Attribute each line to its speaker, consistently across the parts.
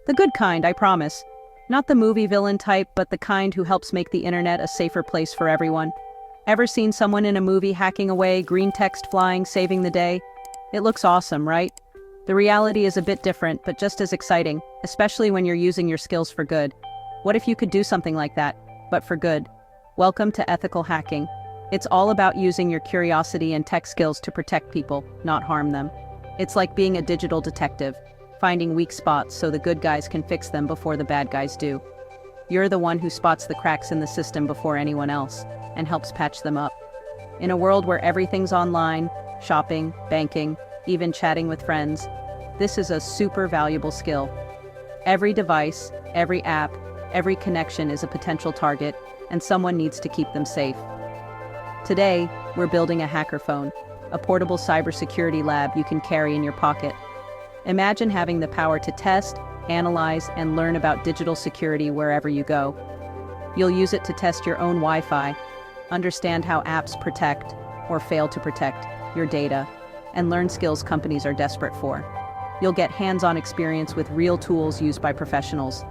Speaker 1: The good kind, I promise. Not the movie villain type, but the kind who helps make the internet a safer place for everyone. Ever seen someone in a movie hacking away, green text flying, saving the day? It looks awesome, right? The reality is a bit different, but just as exciting, especially when you're using your skills for good. What if you could do something like that, but for good? Welcome to ethical hacking. It's all about using your curiosity and tech skills to protect people, not harm them. It's like being a digital detective, finding weak spots so the good guys can fix them before the bad guys do. You're the one who spots the cracks in the system before anyone else, and helps patch them up. In a world where everything's online, shopping, banking, even chatting with friends, this is a super valuable skill. Every device, every app, every connection is a potential target, and someone needs to keep them safe. Today, we're building a hacker phone, a portable cybersecurity lab you can carry in your pocket. Imagine having the power to test, analyze, and learn about digital security wherever you go. You'll use it to test your own Wi-Fi, understand how apps protect, or fail to protect, your data, and learn skills companies are desperate for. You'll get hands-on experience with real tools used by professionals.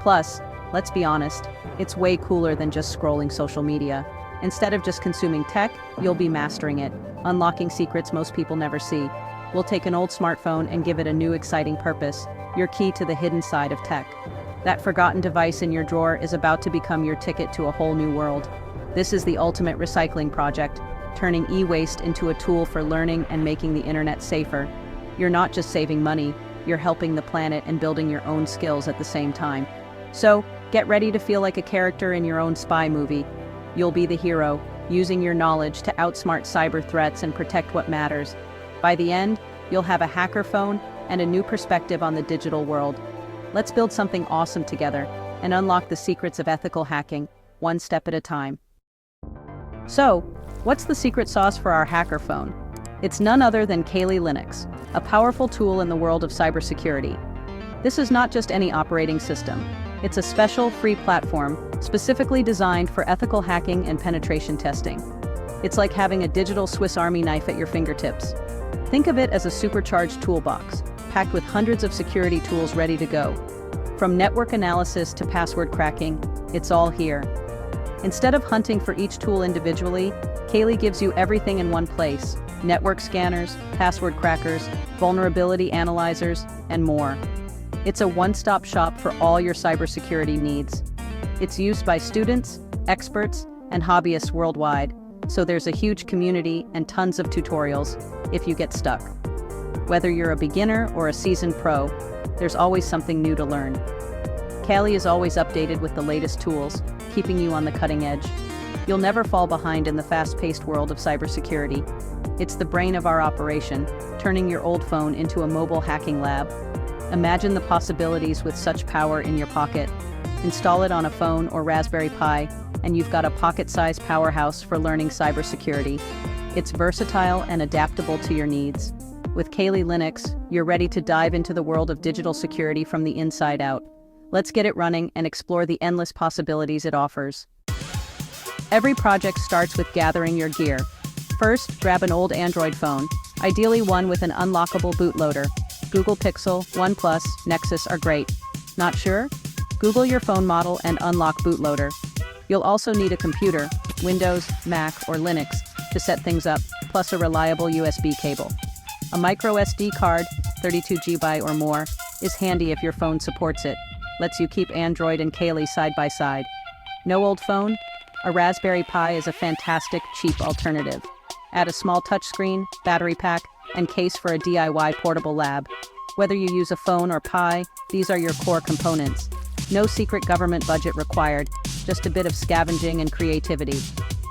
Speaker 1: Plus, let's be honest, it's way cooler than just scrolling social media. Instead of just consuming tech, you'll be mastering it, unlocking secrets most people never see. We'll take an old smartphone and give it a new exciting purpose, your key to the hidden side of tech. That forgotten device in your drawer is about to become your ticket to a whole new world. This is the ultimate recycling project, turning e-waste into a tool for learning and making the internet safer. You're not just saving money, you're helping the planet and building your own skills at the same time. So, get ready to feel like a character in your own spy movie. You'll be the hero, using your knowledge to outsmart cyber threats and protect what matters. By the end, you'll have a hacker phone and a new perspective on the digital world. Let's build something awesome together and unlock the secrets of ethical hacking, one step at a time. So, what's the secret sauce for our hacker phone? It's none other than Kali Linux, a powerful tool in the world of cybersecurity. This is not just any operating system. It's a special, free platform specifically designed for ethical hacking and penetration testing. It's like having a digital Swiss Army knife at your fingertips. Think of it as a supercharged toolbox, packed with hundreds of security tools ready to go. From network analysis to password cracking, it's all here. Instead of hunting for each tool individually, Kali gives you everything in one place: network scanners, password crackers, vulnerability analyzers, and more. It's a one-stop shop for all your cybersecurity needs. It's used by students, experts, and hobbyists worldwide, so there's a huge community and tons of tutorials if you get stuck. Whether you're a beginner or a seasoned pro, there's always something new to learn. Kali is always updated with the latest tools, keeping you on the cutting edge. You'll never fall behind in the fast-paced world of cybersecurity. It's the brain of our operation, turning your old phone into a mobile hacking lab. Imagine the possibilities with such power in your pocket. Install it on a phone or Raspberry Pi, and you've got a pocket-sized powerhouse for learning cybersecurity. It's versatile and adaptable to your needs. With Kali Linux, you're ready to dive into the world of digital security from the inside out. Let's get it running and explore the endless possibilities it offers. Every project starts with gathering your gear. First, grab an old Android phone, ideally one with an unlockable bootloader. Google Pixel, OnePlus, Nexus are great. Not sure? Google your phone model and unlock bootloader. You'll also need a computer, Windows, Mac, or Linux, to set things up, plus a reliable USB cable. A micro SD card, 32 GB or more, is handy if your phone supports it. Lets you keep Android and Kali side by side. No old phone? A Raspberry Pi is a fantastic, cheap alternative. Add a small touchscreen, battery pack, and case for a DIY portable lab. Whether you use a phone or Pi, these are your core components. No secret government budget required, just a bit of scavenging and creativity.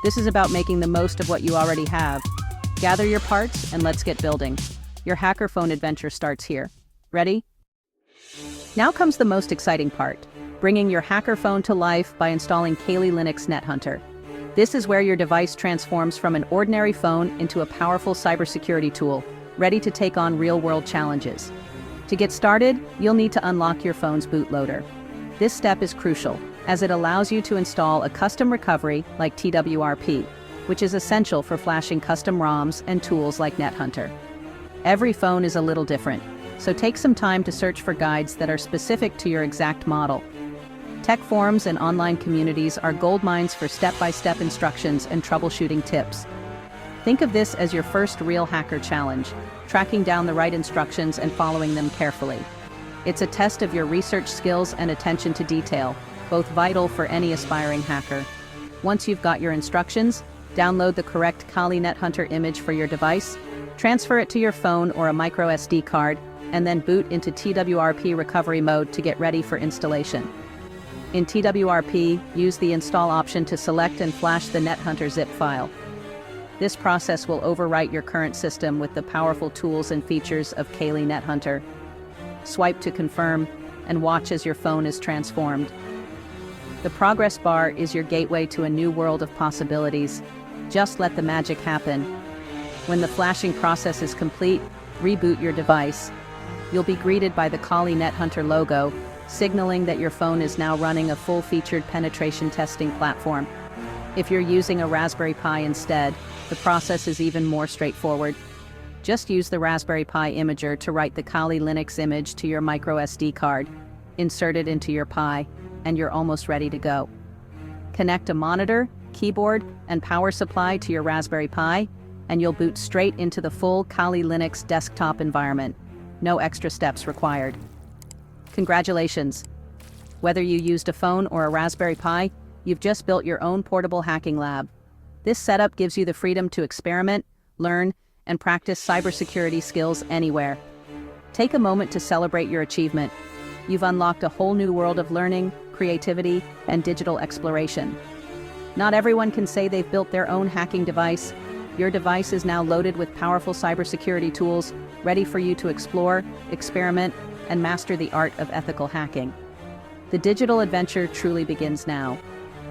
Speaker 1: This is about making the most of what you already have. Gather your parts and let's get building. Your hacker phone adventure starts here. Ready? Now comes the most exciting part, bringing your hacker phone to life by installing Kali Linux NetHunter. This is where your device transforms from an ordinary phone into a powerful cybersecurity tool, ready to take on real-world challenges. To get started, you'll need to unlock your phone's bootloader. This step is crucial, as it allows you to install a custom recovery like TWRP, which is essential for flashing custom ROMs and tools like NetHunter. Every phone is a little different, So take some time to search for guides that are specific to your exact model. Tech forums and online communities are gold mines for step-by-step instructions and troubleshooting tips. Think of this as your first real hacker challenge, tracking down the right instructions and following them carefully. It's a test of your research skills and attention to detail, both vital for any aspiring hacker. Once you've got your instructions, download the correct Kali NetHunter image for your device, transfer it to your phone or a micro SD card, and then boot into TWRP recovery mode to get ready for installation. In TWRP, use the install option to select and flash the NetHunter zip file. This process will overwrite your current system with the powerful tools and features of Kali NetHunter. Swipe to confirm, and watch as your phone is transformed. The progress bar is your gateway to a new world of possibilities. Just let the magic happen. When the flashing process is complete, reboot your device. You'll be greeted by the Kali NetHunter logo, signaling that your phone is now running a full-featured penetration testing platform. If you're using a Raspberry Pi instead, the process is even more straightforward. Just use the Raspberry Pi imager to write the Kali Linux image to your micro SD card, insert it into your Pi, and you're almost ready to go. Connect a monitor, keyboard, and power supply to your Raspberry Pi, and you'll boot straight into the full Kali Linux desktop environment. No extra steps required. Congratulations! Whether you used a phone or a Raspberry Pi, you've just built your own portable hacking lab. This setup gives you the freedom to experiment, learn, and practice cybersecurity skills anywhere. Take a moment to celebrate your achievement. You've unlocked a whole new world of learning, creativity, and digital exploration. Not everyone can say they've built their own hacking device. Your device is now loaded with powerful cybersecurity tools, ready for you to explore, experiment, and master the art of ethical hacking. The digital adventure truly begins now.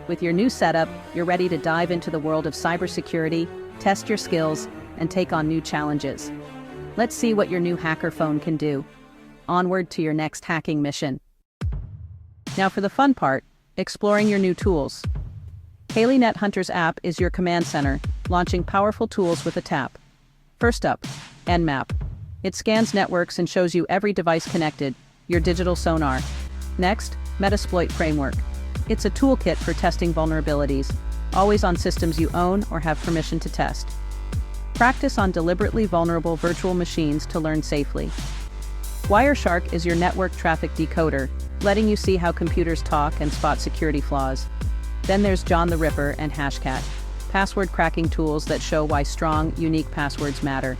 Speaker 1: With your new setup, you're ready to dive into the world of cybersecurity, test your skills, and take on new challenges. Let's see what your new hacker phone can do. Onward to your next hacking mission. Now for the fun part, exploring your new tools. Kali NetHunter's app is your command center, launching powerful tools with a tap. First up, Nmap. It scans networks and shows you every device connected, your digital sonar. Next, Metasploit Framework. It's a toolkit for testing vulnerabilities, always on systems you own or have permission to test. Practice on deliberately vulnerable virtual machines to learn safely. Wireshark is your network traffic decoder, letting you see how computers talk and spot security flaws. Then there's John the Ripper and Hashcat, password cracking tools that show why strong, unique passwords matter.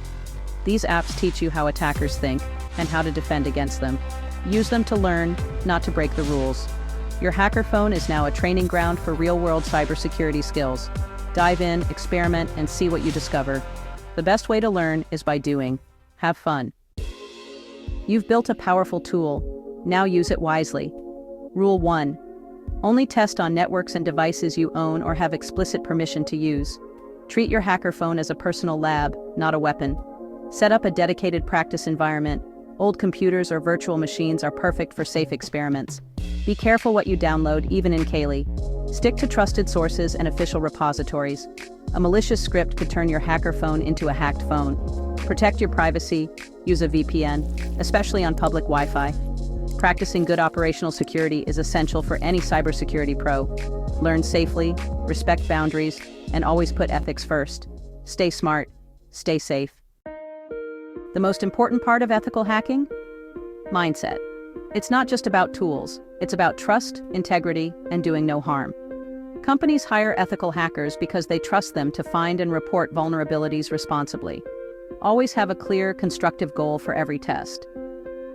Speaker 1: These apps teach you how attackers think and how to defend against them. Use them to learn, not to break the rules. Your hacker phone is now a training ground for real-world cybersecurity skills. Dive in, experiment, and see what you discover. The best way to learn is by doing. Have fun. You've built a powerful tool. Now use it wisely. Rule 1. Only test on networks and devices you own or have explicit permission to use. Treat your hacker phone as a personal lab, not a weapon. Set up a dedicated practice environment. Old computers or virtual machines are perfect for safe experiments. Be careful what you download, even in Kali. Stick to trusted sources and official repositories. A malicious script could turn your hacker phone into a hacked phone. Protect your privacy. Use a VPN, especially on public Wi-Fi. Practicing good operational security is essential for any cybersecurity pro. Learn safely, respect boundaries, and always put ethics first. Stay smart, stay safe. The most important part of ethical hacking? Mindset. It's not just about tools, it's about trust, integrity, and doing no harm. Companies hire ethical hackers because they trust them to find and report vulnerabilities responsibly. Always have a clear, constructive goal for every test.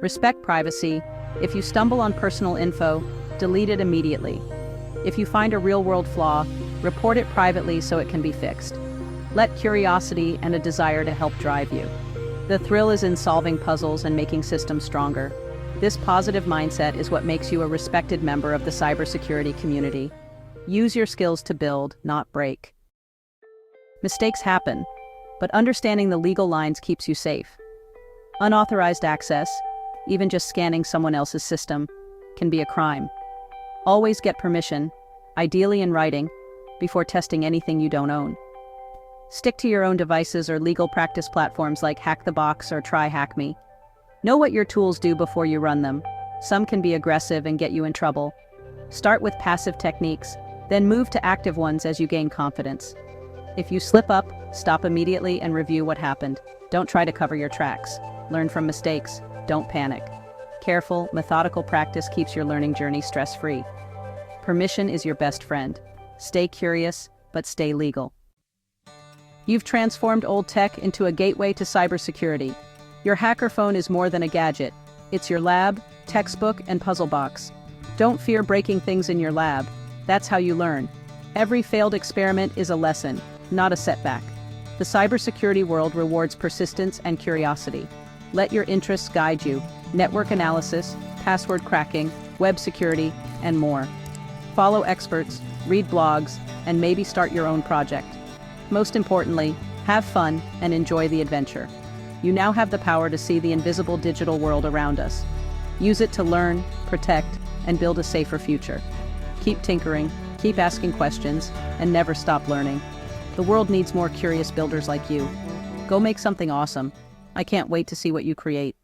Speaker 1: Respect privacy. If you stumble on personal info, delete it immediately. If you find a real-world flaw, report it privately so it can be fixed. Let curiosity and a desire to help drive you. The thrill is in solving puzzles and making systems stronger. This positive mindset is what makes you a respected member of the cybersecurity community. Use your skills to build, not break. Mistakes happen, but understanding the legal lines keeps you safe. Unauthorized access, even just scanning someone else's system, can be a crime. Always get permission, ideally in writing, before testing anything you don't own. Stick to your own devices or legal practice platforms like Hack the Box or Try Hack Me. Know what your tools do before you run them. Some can be aggressive and get you in trouble. Start with passive techniques, then move to active ones as you gain confidence. If you slip up, stop immediately and review what happened. Don't try to cover your tracks. Learn from mistakes. Don't panic. Careful, methodical practice keeps your learning journey stress-free. Permission is your best friend. Stay curious, but stay legal. You've transformed old tech into a gateway to cybersecurity. Your hacker phone is more than a gadget. It's your lab, textbook, and puzzle box. Don't fear breaking things in your lab. That's how you learn. Every failed experiment is a lesson, not a setback. The cybersecurity world rewards persistence and curiosity. Let your interests guide you. Network analysis, password cracking, web security, and more. Follow experts, read blogs, and maybe start your own project. Most importantly, have fun and enjoy the adventure. You now have the power to see the invisible digital world around us. Use it to learn, protect, and build a safer future. Keep tinkering, keep asking questions, and never stop learning. The world needs more curious builders like you. Go make something awesome. I can't wait to see what you create.